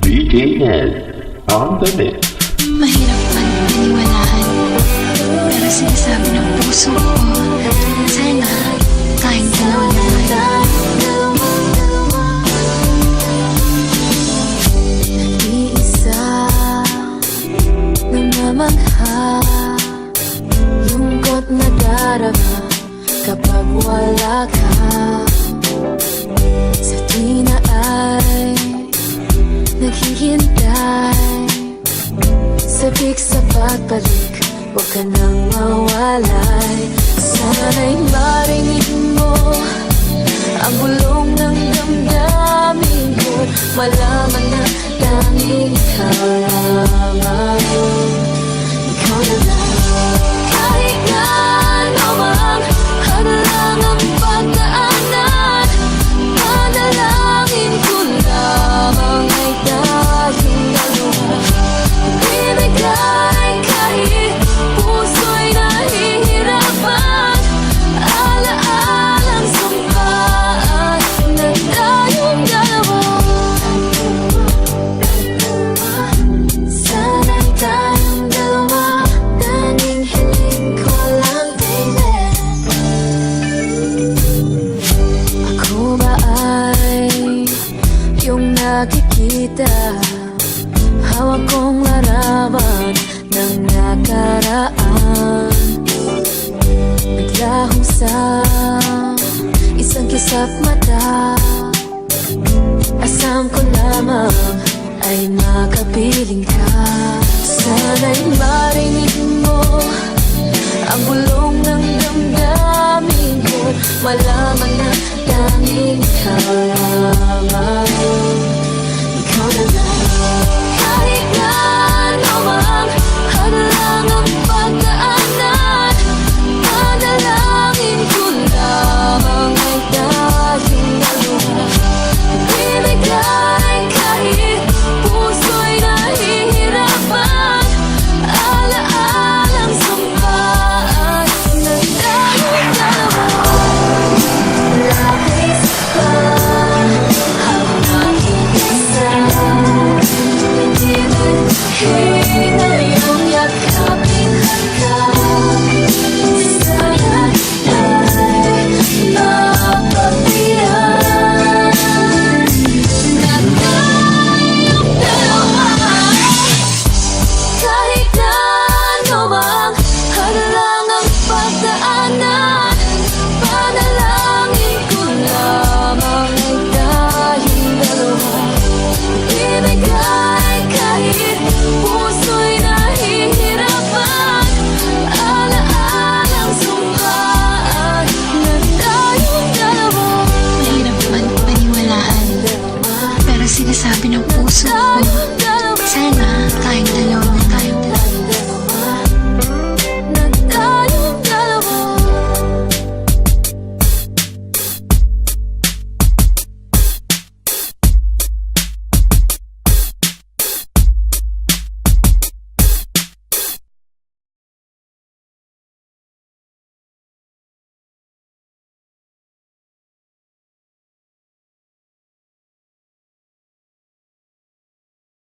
BDN on the mix. Mahirap man paniwalaan, pero sinasabi ng puso ko, sana tayong dalawa na iisa, namamangha, lungkot na darama kapag wala ka. Sa tuwina ay naghihintay, sabik sa pagbalik, huwag ka nang mawalay. Sana'y marinig mo ang bulong ng damdamin ko, malaman na tanging ikaw lamang, ikaw na lang. Kahit na ano mang hadalang ang pagdaanan, panalangin ko lamang ay tayong dalawa. Ibigay kahit puso'y nahihirapan, alaalang sumpaan na tayong dalawa. Sana'y tayong dalawa, tanging hiling ko lang, baby. Ako ba ay yung nakikita, hawak kong larawan ng nakaraan, naglahong sa isang kisap mata. Asam ko lamang ay makapiling ka. Sana'y marinig mo ang bulong ng damdamin ko, malaman na tanging ikaw lang.